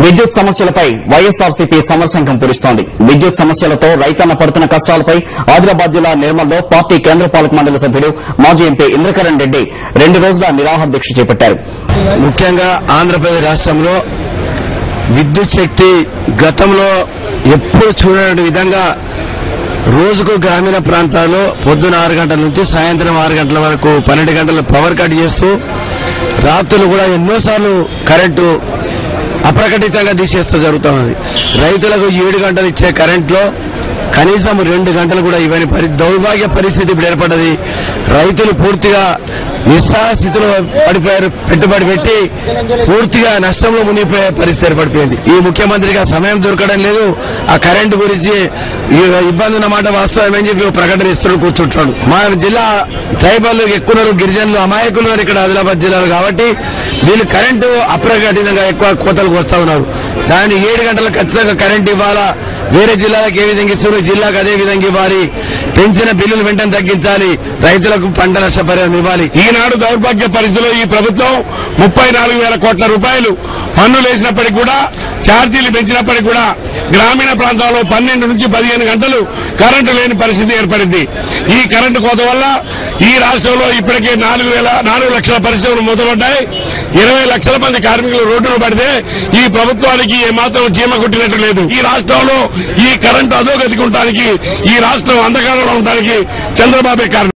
విద్యుత్ సమస్యలపై వైఎస్ఆర్సీపీ సమరశంఖం పూరిస్తోంది. విద్యుత్ సమస్యలతో రైతన్న పడుతున్న కష్టాలపై ఆదిలాబాద్ జిల్లా నిర్మల్లో పార్టీ కేంద్ర పాలక మండలి సభ్యుడు మాజీ ఎంపీ ఇంద్రకరణ్ రెడ్డి 2 రోజుల నిరాహార దీక్ష చేపట్టారు. ముఖ్యంగా ఆంధ్రప్రదేశ్ రాష్ట్రంలో విద్యుత్ శక్తి గతంలో ఎప్పుడు చూడని విధంగా రోజుకు గ్రామీణ ప్రాంతాల్లో పొద్దున 6 గంటల నుంచి సాయంత్రం 6 గంటల వరకు 12 గంటల పవర్ కట్ చేస్తూ రాత్రులు కూడా ఎన్నోసార్లు కరెంటు అప్రకటితంగా తీసేస్తూ జరుగుతున్నది. రైతులకు 7 గంటలు ఇచ్చే కరెంట్లో కనీసం 2 గంటలు కూడా ఇవ్వని దౌర్భాగ్య పరిస్థితి ఇప్పుడు ఏర్పడ్డది. రైతులు పూర్తిగా నిస్సహాయ స్థితిలో పడిపోయారు. పెట్టుబడి పెట్టి పూర్తిగా నష్టంలో మునిగిపోయే పరిస్థితి ఏర్పడిపోయింది. ఈ ముఖ్యమంత్రిగా సమయం దొరకడం లేదు. ఆ కరెంటు గురించి ఇబ్బంది ఉన్నమాట వాస్తవమని చెప్పి ప్రకటన ఇస్తూ కూర్చుంటున్నాడు. మా జిల్లా ట్రైబల్ ఎక్కువ గిరిజనులు అమాయకులు ఇక్కడ ఆదిలాబాద్ జిల్లాలో కాబట్టి వీళ్ళు కరెంటు అప్రకటితంగా ఎక్కువ కోతలకు వస్తా ఉన్నారు. దాన్ని 7 గంటలకు ఖచ్చితంగా కరెంటు ఇవ్వాలా, వేరే జిల్లాలకు ఏ విధంగా ఇస్తున్నారు జిల్లాకు అదే విధంగా ఇవ్వాలి, పెంచిన బిల్లులు వెంటనే తగ్గించాలి, రైతులకు పంట నష్టపరిహారం ఇవ్వాలి. ఈనాడు దౌర్భాగ్య పరిస్థితిలో ఈ ప్రభుత్వం 34,000 కోట్ల రూపాయలు పన్నులు వేసినప్పటికీ కూడా, ఛార్జీలు పెంచినప్పటికీ కూడా గ్రామీణ ప్రాంతాల్లో 12 నుంచి 15 గంటలు కరెంటు లేని పరిస్థితి ఏర్పడింది. ఈ కరెంటు కోత వల్ల ఈ రాష్ట్రంలో ఇప్పటికే 4 లక్షల పరిశ్రమలు మూతపడ్డాయి. 20 లక్షల మంది కార్మికులు రోడ్డును పడితే ఈ ప్రభుత్వానికి ఏమాత్రం చీమ కొట్టినట్టు లేదు. ఈ రాష్ట్రంలో ఈ కరెంటు అధోగతికి ఉండడానికి, ఈ రాష్ట్రం అంధకారంలో ఉండడానికి చంద్రబాబే కారణం.